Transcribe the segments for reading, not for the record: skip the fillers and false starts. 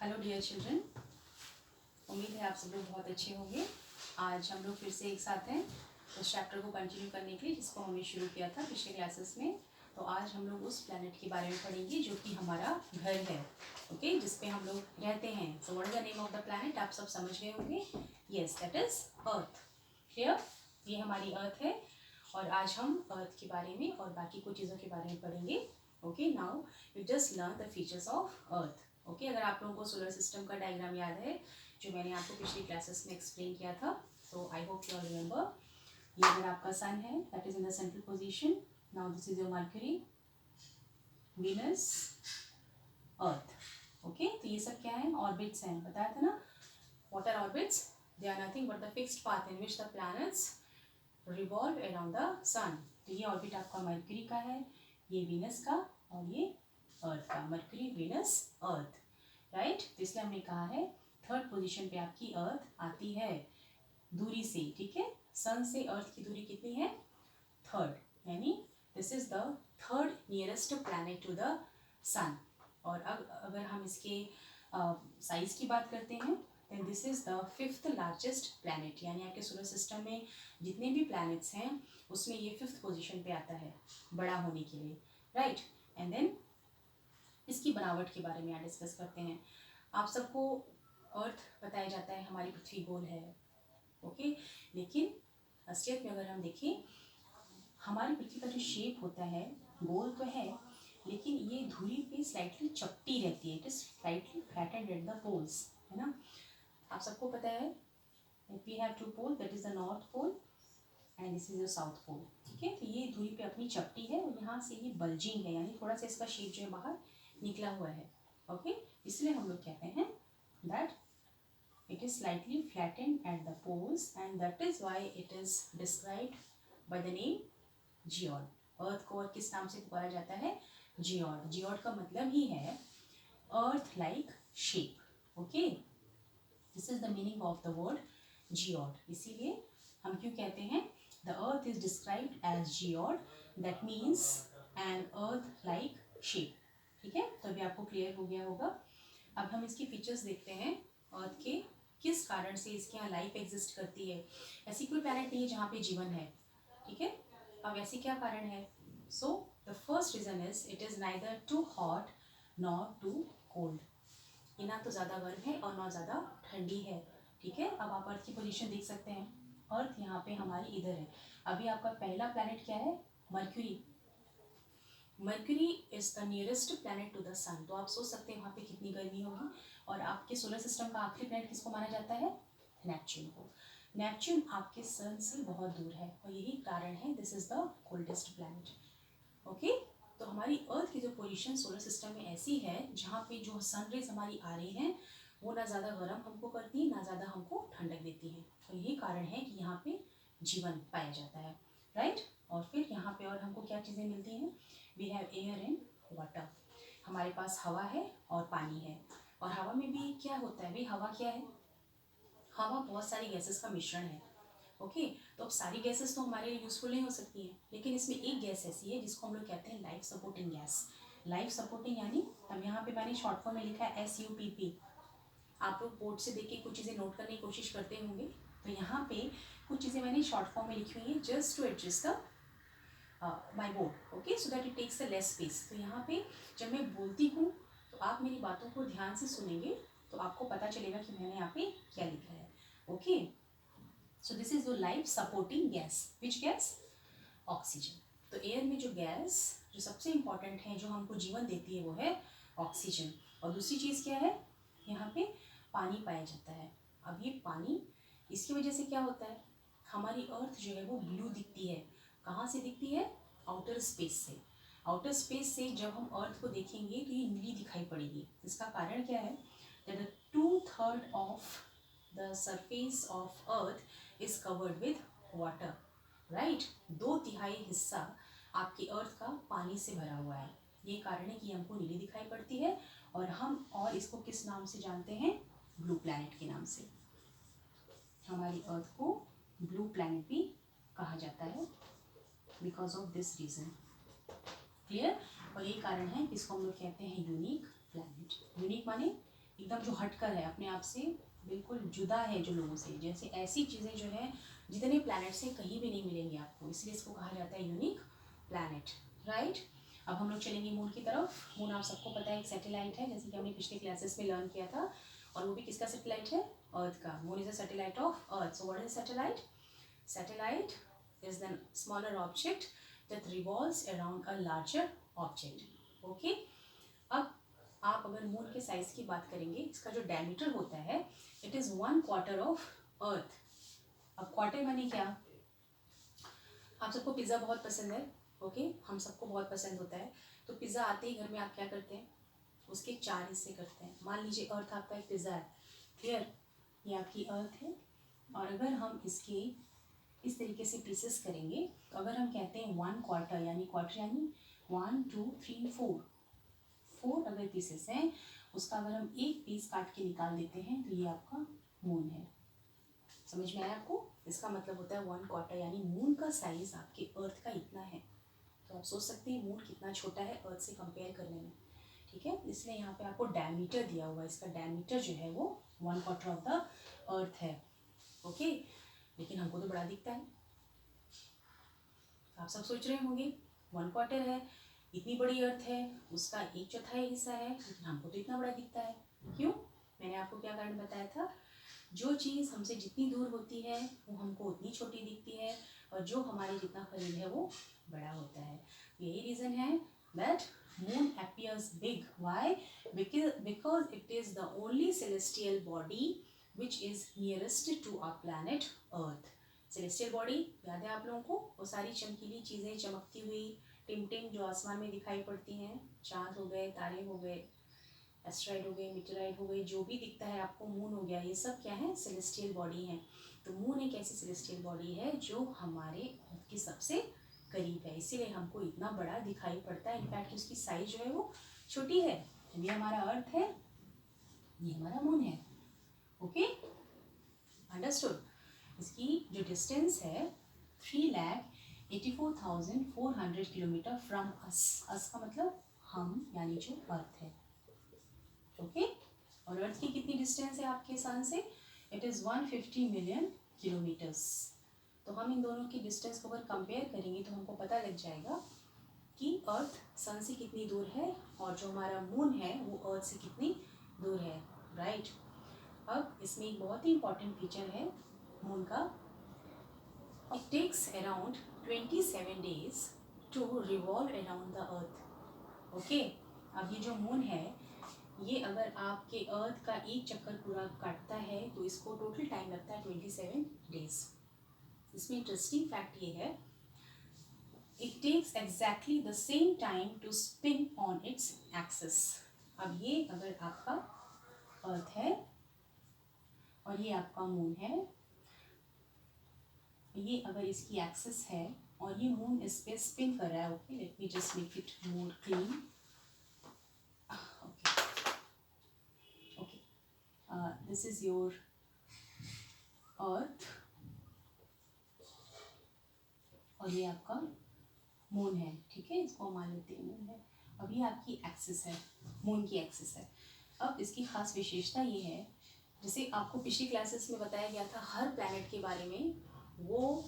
Hello dear children, उम्मीद है आप सब लोग बहुत अच्छे होंगे। आज हम लोग फिर से एक साथ हैं उस चैप्टर को कंटिन्यू करने के लिए जिसको हमने शुरू किया था पिछले क्लासेस में। तो आज हम लोग उस प्लैनेट के बारे में पढ़ेंगे जो कि हमारा घर है, ओके, जिस पे हम लोग रहते हैं। So what is the name of the planet, आप सब समझ गए होंगे। Yes, that is earth. Clear? ये हमारी अर्थ है और आज हम अर्थ के बारे में और बाकी कुछ चीज़ों के बारे में पढ़ेंगे। Okay, now you just learn the features of earth. Okay, अगर आप लोगों को सोलर सिस्टम का डायग्राम याद है जो मैंने आपको पिछली क्लासेस में एक्सप्लेन किया था, so I hope you all remember. ये अगर आपका सन है, that is in the central position. Now this is your Mercury, Venus, Earth. Okay, तो ये सब क्या है? ऑर्बिट्स हैं, बताया था ना। What are orbits? They are nothing but the fixed path in which the planets revolve around the sun. तो ये ऑर्बिट आपका मर्क्यूरी का है, ये वीनस का और ये अर्थ का। मर्क्यूरी, वीनस, अर्थ, राइट। तो इसलिए हमने कहा है थर्ड पोजीशन पे आपकी अर्थ आती है दूरी से, ठीक है। सन से अर्थ की दूरी कितनी है? थर्ड, यानी this is the third nearest planet to the sun. और अब अगर हम इसके साइज की बात करते हैं, then this is the fifth largest planet. यानी आपके सोलर सिस्टम में जितने भी प्लैनेट्स हैं उसमें ये फिफ्थ पोजीशन पे आता है बड़ा होने के लिए, राइट। एंड देन इसकी बनावट के बारे में यहाँ डिस्कस करते हैं। आप सबको अर्थ बताया जाता है हमारी पृथ्वी गोल है, ओके, लेकिन असलियत में अगर हम देखें हमारी पृथ्वी का जो शेप होता है गोल तो है, लेकिन ये धुरी पे स्लाइटली चपटी रहती है। It is slightly flattened at the poles, है ना। आप सबको पता है we have two pole, that is the north pole and this is the south pole, ठीक है। तो ये धुरी पे अपनी चपटी है और यहाँ से ये बल्जिंग है, यानी थोड़ा सा इसका शेप जो है बाहर निकला हुआ है, ओके। इसलिए हम लोग कहते हैं that it is slightly flattened at the poles and that is why it is described by the name geode. अर्थ को और किस नाम से पुकारा जाता है? जियोड। जियोड का मतलब ही है earth like shape, okay. This is the meaning of the word geoid. इसीलिए हम क्यों कहते हैं the earth is described as geoid, that means an earth like shape, ठीक है। तो अभी आपको क्लियर हो गया होगा। अब हम इसकी फीचर्स देखते हैं अर्थ के, किस कारण से इसके यहाँ लाइफ एग्जिस्ट करती है। ऐसी कोई प्लैनेट नहीं है जहाँ पे जीवन है, ठीक है। अब ऐसी क्या कारण है? So the first reason is it is neither too hot not too cold. ये ना तो ज़्यादा गर्म है और ना ज़्यादा ठंडी है, ठीक है। अब आप अर्थ की पोजीशन देख सकते हैं, अर्थ यहाँ पे हमारी इधर है। अभी आपका पहला प्लैनेट क्या है? Mercury. Mercury is the nearest planet to the sun. तो आप सोच सकते हैं वहाँ पे कितनी गर्मी होगी। और आपके सोलर सिस्टम का आखिरी प्लैनेट किसको माना जाता है? नेपच्यून को। नेपच्यून आपके सन से बहुत दूर है और यही कारण है this is the coldest planet, okay. तो हमारी अर्थ की जो पोजीशन सोलर सिस्टम में ऐसी है जहाँ पे जो सन रेज हमारी आ रही हैं वो ना ज़्यादा गर्म हमको करती है ना ज़्यादा हमको ठंडक देती है। तो यही कारण है कि यहाँ पे जीवन पाया जाता है, राइट। और फिर यहाँ पे और हमको क्या चीज़ें मिलती हैं? We have air and water. हमारे पास हवा है और पानी है। और हवा में भी क्या होता है भाई? हवा क्या है? हवा बहुत सारी गैसेस का मिश्रण है, ओके। तो अब सारी गैसेस तो हमारे लिए यूजफुल नहीं हो सकती हैं, लेकिन इसमें एक गैस ऐसी है जिसको हम लोग कहते हैं life supporting gas. Life supporting यानी अब यहाँ पे मैंने शॉर्ट फॉर्म में लिखा है SUPP। आप लोग बोर्ड से देख के कुछ चीज़ें नोट करने की कोशिश करते होंगे। तो यहाँ पे कुछ चीज़ें मैंने शॉर्ट फॉर्म में लिखी हुई है just to adjust the my board, okay, so that it takes the less space. तो यहाँ पे जब मैं बोलती हूँ तो आप मेरी बातों को ध्यान से सुनेंगे तो आपको पता चलेगा कि मैंने यहाँ पे क्या लिखा है, okay. So this is your life supporting gas. Which gas? Oxygen. तो एयर में जो गैस जो सबसे इंपॉर्टेंट है जो हमको जीवन देती है वो है ऑक्सीजन। और दूसरी चीज़ क्या है? यहाँ पे पानी पाया जाता है। अब ये पानी, इसकी वजह से क्या होता है? हमारी अर्थ जो है वो ब्लू दिखती है। कहाँ से दिखती है? आउटर स्पेस से। आउटर स्पेस से जब हम अर्थ को देखेंगे तो ये नीली दिखाई पड़ेगी। इसका कारण क्या है? That 2/3 of the surface of earth is covered with water, right. 2/3 हिस्सा आपकी अर्थ का पानी से भरा हुआ है। ये कारण है कि हमको नीली दिखाई पड़ती है। और हम और इसको किस नाम से जानते हैं? ब्लू प्लैनेट के नाम से। हमारी अर्थ को ब्लू प्लैनेट भी कहा जाता है because of this reason, clear. और ये कारण है इसको हम लोग कहते हैं यूनिक प्लैनेट। यूनिक माने एकदम जो हटकर है, अपने आप से बिल्कुल जुदा है जो लोगों से, जैसे ऐसी चीज़ें जो है जितने प्लैनेट से कहीं भी नहीं मिलेंगी आपको, इसलिए इसको कहा जाता है यूनिक प्लैनेट, राइट। अब हम लोग चलेंगे मून की तरफ। मून आप सबको पता है एक सैटेलाइट है, जैसे कि हमने पिछले क्लासेस में लर्न किया था, और वो भी किसका सैटेलाइट है? अर्थ का। Moon is a satellite of earth. So what is satellite? Satellite is the smaller object that revolves around a larger object. Okay? अब आप अगर मून के साइज की बात करेंगे, इसका जो डायमीटर होता है इट इज 1/4 ऑफ अर्थ। अब क्वार्टर माने क्या? आप सबको पिज्ज़ा बहुत पसंद है, ओके? हम सबको बहुत पसंद होता है। तो पिज़्ज़ा आते ही घर में आप क्या करते हैं? उसके 4 हिस्से करते हैं। मान लीजिए अर्थ आपका एक पिज़्ज़ा है, क्लियर? ये आपकी अर्थ है, और अगर हम इसके इस तरीके से पीसेस करेंगे, तो अगर हम कहते हैं 1/4 यानी क्वार्टर यानी 1 2 3 4 अगर पीसेस हैं, उसका अगर हम एक पीस काट के निकाल देते हैं तो ये आपका मून है। समझ में आया आपको? इसका मतलब होता है 1/4 यानी मून का साइज आपके अर्थ का इतना है। तो आप सोच सकते हैं मून कितना छोटा है अर्थ से कंपेयर करने में, ठीक है? इसलिए यहाँ पे आपको डायमीटर दिया हुआ है, इसका डायमीटर जो है वो 1/4 ऑफ द अर्थ है, ओके? लेकिन हमको तो बड़ा दिखता है। आप सब सोच रहे होंगे 1/4 है, इतनी बड़ी अर्थ है, उसका 1/4 हिस्सा है, लेकिन हमको तो इतना बड़ा दिखता है। क्यों? मैंने आपको क्या कारण बताया था? जो चीज़ हमसे जितनी दूर होती है वो हमको उतनी छोटी दिखती है, और जो हमारे जितना करीब है वो बड़ा होता है। यही रीज़न है that moon appears big. Why? Because it is the only celestial body which is nearest to our planet Earth. Celestial body याद है आप लोगों को? वो सारी चमकीली चीज़ें चमकती हुई टिमटिम जो आसमान में दिखाई पड़ती हैं, चाँद हो गए, तारे हो गए, एस्ट्रॉइड हो गए, मीटेराइड हो गई, जो भी दिखता है आपको, मून हो गया, ये सब क्या है? सेलेस्टियल बॉडी है। तो मून एक ऐसी सेलेस्टियल बॉडी है जो हमारे अर्थ के सबसे करीब है, इसीलिए हमको इतना बड़ा दिखाई पड़ता है। इनफैक्ट उसकी साइज जो है वो छोटी है। ये हमारा अर्थ है, ये हमारा मून है, ओके? अंडरस्टूड? इसकी जो डिस्टेंस है 3,84,400 किलोमीटर फ्रॉम अस। अस का मतलब हम, यानी जो अर्थ है, ओके? और अर्थ की कितनी डिस्टेंस है आपके सन से? It is 150 million kilometres. तो हम इन दोनों की डिस्टेंस को अगर कंपेयर करेंगे तो हमको पता लग जाएगा कि अर्थ सन से कितनी दूर है, और जो हमारा मून है वो अर्थ से कितनी दूर है, राइट? अब इसमें एक बहुत ही इंपॉर्टेंट फीचर है मून का। It takes around 27 days to revolve around the earth, okay? अब ये जो मून है, ये अगर आपके अर्थ का एक चक्कर पूरा काटता है तो इसको टोटल टाइम लगता है 27 days। इसमें इंटरेस्टिंग फैक्ट ये है, it takes exactly the same time to spin on its axis. अब ये अगर आपका अर्थ है और ये आपका मून है, ये अगर इसकी एक्सिस है और ये मून इस पे स्पिन कर रहा है, okay? Let me just make it more clean, okay? This is your earth और ये आपका मून है, ठीक है? इसको मान लेते हैं मून है। अब ये आपकी एक्सिस है, मून की एक्सिस है। अब इसकी खास विशेषता ये है, जैसे आपको पिछली क्लासेस में बताया गया था हर प्लैनेट के बारे में, वो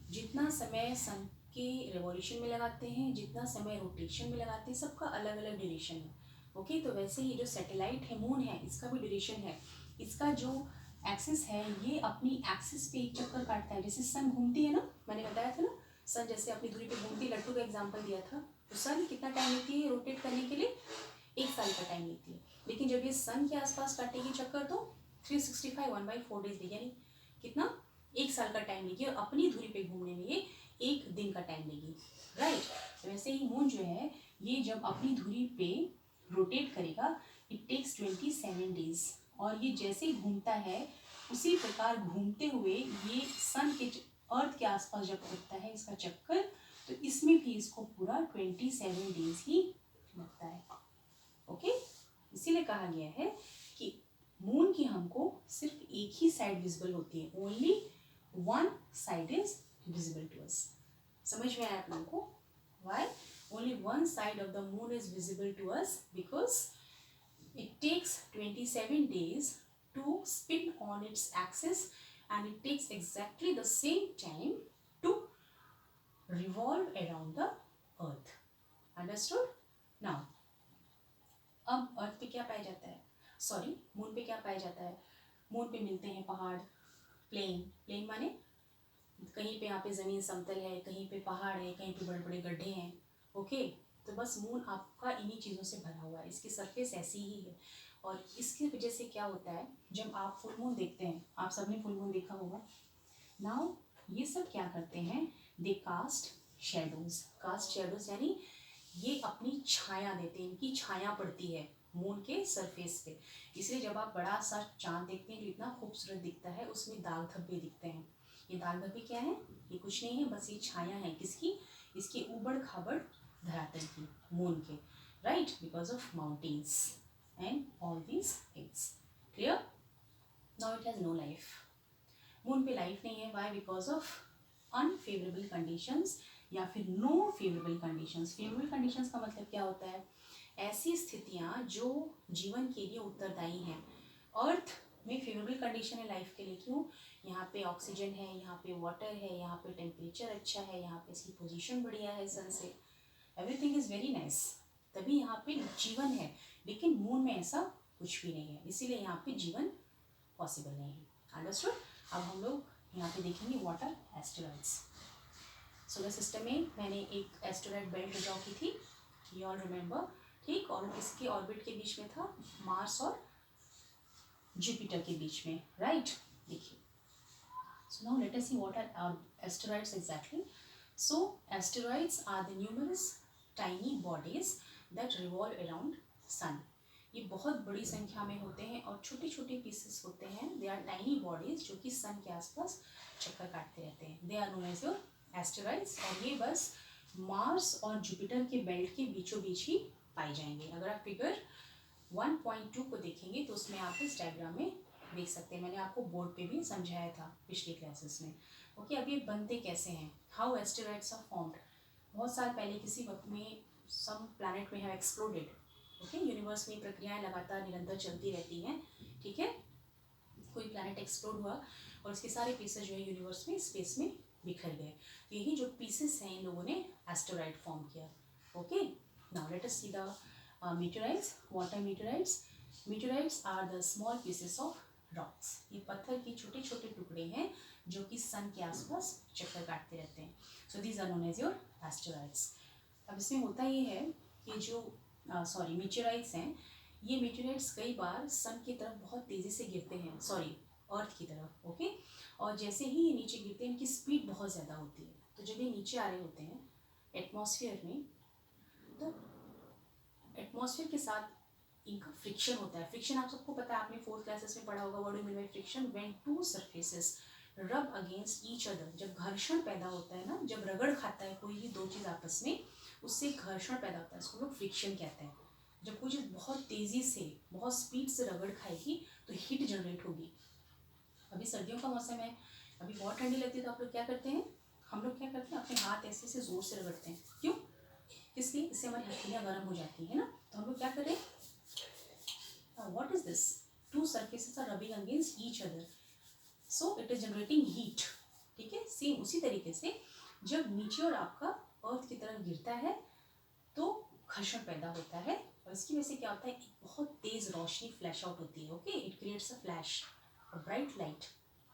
जितना समय सन के रेवोल्यूशन में लगाते हैं, जितना समय रोटेशन में लगाते हैं, सबका अलग अलग ड्यूरेशन है, ओके? तो वैसे ही जो सैटेलाइट है, मून है, इसका भी ड्यूरेशन है। इसका जो एक्सिस है, ये अपनी एक्सिस पे एक चक्कर काटता है, जैसे सन घूमती है ना, मैंने बताया था ना, सन जैसे अपनी दूरी पे घूमती है, लट्टू का एग्जाम्पल दिया था। तो सन कितना टाइम लेती है रोटेट करने के लिए? 1 साल का टाइम लेती है। लेकिन जब ये सन के आसपास काटेगी चक्कर तो 365 1/4 days लेगी, यानी कितना? 1 साल का टाइम लेगी, और अपनी धुरी पे घूमने में ये 1 दिन का टाइम लेगी, राइट? तो वैसे ही मून जो है, ये जब अपनी धुरी पे रोटेट करेगा, इट टेक्स 27 days, और ये जैसे ही घूमता है उसी प्रकार घूमते हुए ये सन के अर्थ के आसपास जब घूमता है इसका चक्कर, तो इसमें भी इसको पूरा 27 days ही लगता है, ओके? इसीलिए कहा गया है कि मून की हमको सिर्फ एक ही साइड विजिबल होती है, only one side is visible to us. समझ में आया आप लोगों को? Why only one side of the moon is visible to us? Because It takes 27 days to spin on its axis and it takes exactly the same time to revolve around the earth. Understood? Now, अब अर्थ पे क्या पाया जाता है, sorry moon पे क्या पाया जाता है? मून पे मिलते हैं पहाड़, प्लेन, प्लेन माने कहीं पे यहाँ पे ज़मीन समतल है, कहीं पे पहाड़ है, कहीं पे बड़े बड़े गड्ढे हैं। ओके, तो बस मून आपका इन्हीं चीज़ों से भरा हुआ है, इसकी सरफेस ऐसी ही है। और इसकी वजह से क्या होता है, जब आप फुल मून देखते हैं, आप सबने फुल मून देखा होगा, नाउ ये सब क्या करते हैं, दे कास्ट शेडोज। कास्ट शेडोज यानी ये अपनी छाया देते हैं, इनकी छाया पड़ती है मून के सरफेस पे। इसलिए जब आप बड़ा सा चांद देखते हैं जो इतना खूबसूरत दिखता है, उसमें दाग धब्बे दिखते हैं। ये दाग धब्बे क्या है? ये कुछ नहीं है, बस ये छाया है किसकी? इसके ऊबड़ खाबड़ धरातल की, मून के, right, because of mountains and all these things. Clear? Now it has no life. Moon पे लाइफ नहीं है, why? Because of unfavourable conditions या फिर no favourable conditions. Favourable conditions का मतलब क्या होता है? ऐसी स्थितियाँ जो जीवन के लिए उत्तरदायी हैं। अर्थ में फेवरेबल कंडीशन है लाइफ के लिए, क्यों? यहाँ पे ऑक्सीजन है, यहाँ पे वाटर है, यहाँ पे टेम्परेचर अच्छा है, यहाँ पे इसकी पोजीशन बढ़िया है सन से, एवरीथिंग इज़ वेरी नाइस, तभी यहाँ पे जीवन है। लेकिन मून में ऐसा कुछ भी नहीं है, इसीलिए यहाँ पे जीवन पॉसिबल नहीं है। अंडरस्टूड? अब हम लोग यहाँ पे देखेंगे वाटर एस्टेरॉइड्स। सोलर सिस्टम में मैंने एक एस्टेरॉइड बेल्ट ड्रॉ की थी, यू ऑल रिमेंबर, ठीक? और इसके ऑर्बिट के बीच में था मार्स और जुपिटर के बीच में, राइट? देखिए, so now let us see what are asteroids exactly. So asteroids are the numerous tiny bodies that revolve around sun. ये बहुत बड़ी संख्या में होते हैं और छोटे छोटे पीसेस होते हैं। दे आर टाइनी बॉडीज जो कि सन के आसपास चक्कर काटते रहते हैं। They are known as your asteroids. और ये बस मार्स और जुपिटर के बेल्ट के बीचों बीच ही पाए जाएंगे। अगर आप फिगर 1.2 को देखेंगे तो उसमें आप इस डायग्राम में देख सकते हैं, मैंने आपको बोर्ड पे भी समझाया था पिछली क्लासेस में। ओके, अब ये बनते कैसे हैं, हाउ एस्टेरॉइड्स आर फॉर्म्ड। बहुत साल पहले किसी वक्त में सम प्लैनेट में हैव एक्सप्लोडेड। ओके, यूनिवर्स में प्रक्रियाएं लगातार निरंतर चलती रहती हैं, ठीक है? कोई प्लैनेट एक्सप्लोड हुआ और उसके सारे पीसेस जो है यूनिवर्स में स्पेस में बिखर गए, तो यही जो पीसेस हैं इन लोगों ने एस्टेरॉइड फॉर्म किया। Okay, now let us see the meteorites. What are meteorites? Meteorites are the small pieces of rocks. ये पत्थर की छोटे छोटे टुकड़े हैं जो कि सन के आसपास चक्कर काटते रहते हैं। So these are known as your asteroids. अब इसमें होता ये है कि जो meteorites हैं, ये meteorites कई बार सन की तरफ बहुत तेज़ी से गिरते हैं, अर्थ की तरफ। ओके, और जैसे ही ये नीचे गिरते हैं इनकी स्पीड बहुत ज़्यादा होती है। तो जब ये नीचे आ रहे होते हैं एटमॉस्फेयर में, तो एटमॉस्फेयर के साथ इनका फ्रिक्शन होता है। फ्रिक्शन आप सबको पता है, आपने फोर्थ क्लासेस में पढ़ा होगा, what do you mean by friction? When to surfaces रब अगेंस्ट ईच अदर। जब घर्षण पैदा होता है ना, जब रगड़ खाता है कोई भी दो चीज़ आपस में, उससे घर्षण पैदा होता है, इसको लोग फ्रिक्शन कहते हैं। जब कोई चीज़ बहुत तेज़ी से, बहुत स्पीड से रगड़ खाएगी तो हीट जनरेट होगी। अभी सर्दियों का मौसम है, अभी बहुत ठंडी लगती है, तो आप लोग क्या करते हैं, हम लोग क्या करते हैं, अपने हाथ ऐसे से ज़ोर से रगड़ते हैं। क्यों? इसलिए इससे हमारी हथेलियाँ गर्म हो जाती है ना। तो हम लोग क्या करें, what is this, two surfaces are rubbing against each other, so it is generating heat. ठीक है, सेम उसी तरीके से जब नीचे और आपका अर्थ की तरफ गिरता है तो घर्षण पैदा होता है, और इसकी वजह से क्या होता है, एक बहुत तेज रोशनी फ्लैश आउट होती है। Okay, it creates a flash, a bright light.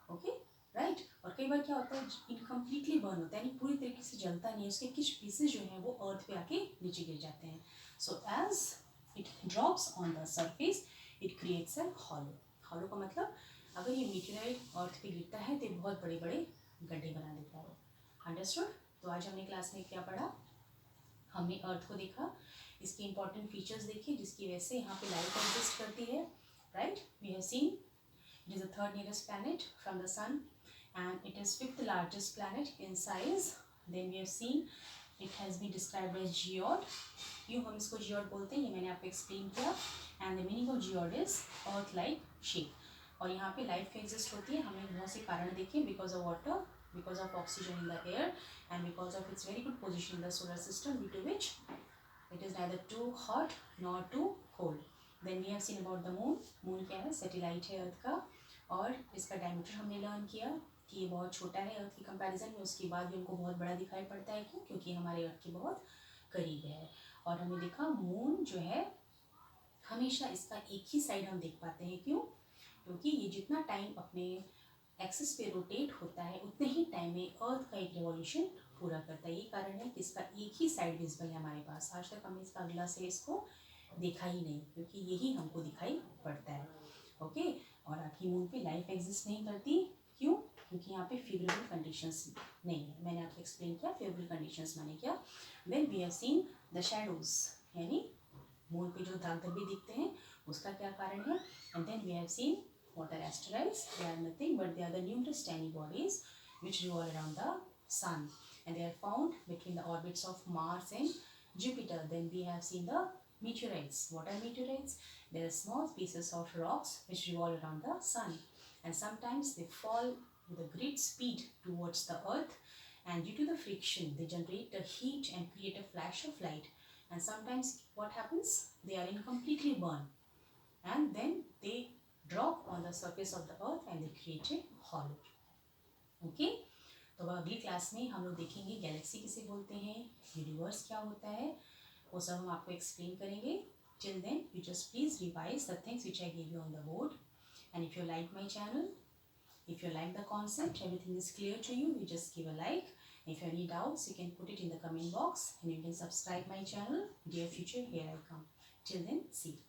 Okay, right. और कई बार क्या होता है, इनकम्प्लीटली बर्न होता है, यानी पूरी तरीके से जलता नहीं है, उसके कुछ पीसेस जो हैं वो अर्थ पे आके नीचे गिर जाते हैं। So as it drops on the surface it creates a hollow. Hollow का मतलब, अगर ये मीटेराइड अर्थ पे गिरता है तो बहुत बड़े बड़े गड्ढे बना देता है। अंडरस्टूड? तो आज हमने क्लास में क्या पढ़ा, हमने अर्थ को देखा, इसके इंपॉर्टेंट फीचर्स देखे जिसकी वजह से यहाँ पे लाइफ एग्जिस्ट करती है, right? We have seen it is the third nearest planet from the sun and it is fifth largest planet in size. Then we have seen it has been described as geode. क्यों हम इसको geode बोलते हैं ये मैंने आपको explain किया. And the meaning of geode is earth-like shape. और यहाँ पे life का exist होती है, हमने बहुत से कारण देखे, because of water, because of oxygen in the air, and because of its very good position in the solar system, due to which it is neither too hot nor too cold. Then we have seen about the moon. Moon क्या है? Satellite है अर्थ का, और इसका diameter हमने learn किया कि ये बहुत छोटा है अर्थ की कंपैरिजन में. उसके बाद भी हमको बहुत बड़ा दिखाई पड़ता है. क्यों? क्योंकि हमारे अर्थ के बहुत करीब है. और हमने देखा मून जो है हमेशा इसका एक ही साइड हम देख पाते हैं. क्यों? क्योंकि ये जितना टाइम अपने एक्सिस पे रोटेट होता है उतने ही टाइम में अर्थ का एक रिवॉल्यूशन पूरा करता है. ये कारण है कि इसका एक ही साइड विजिबल है हमारे पास. आज तक हमने इसका अगला से इसको देखा ही नहीं, क्योंकि यही हमको दिखाई पड़ता है. ओके. और आपकी मून पे लाइफ एग्जिस्ट नहीं करती. क्यों? क्योंकि यहाँ पे फेवरेबल कंडीशंस नहीं है. मैंने आपको एक्सप्लेन किया फेवरेबल कंडीशंस माने क्या. Then we have seen the shadows, यानी मून पे जो दाग धब्बे दिखते हैं उसका क्या कारण है. And then we have seen what are asteroids. They are nothing but they are the numerous tiny bodies which revolve around the sun, and they are found between the orbits of Mars and Jupiter. Then we have seen the meteorites. What are meteorites? They are small pieces of rocks which revolve around the sun, and sometimes they fall with a great speed towards the earth, and due to the friction they generate a heat and create a flash of light. And sometimes what happens? They are incompletely burned, and then they drop on the surface of the earth and they create a hollow. Okay? तो अगली class में हम लोग देखेंगे Galaxy किसे बोलते हैं, universe क्या होता है, वो सब हम आपको एक्सप्लेन करेंगे. Till then, you just please revise the things which I gave you on the board. And if you like my channel, if you like the concept, everything is clear to you, you just give a like. If you have any doubts, you can put it in the comment box, and you can subscribe my channel. Dear future, here I come. Till then, see you.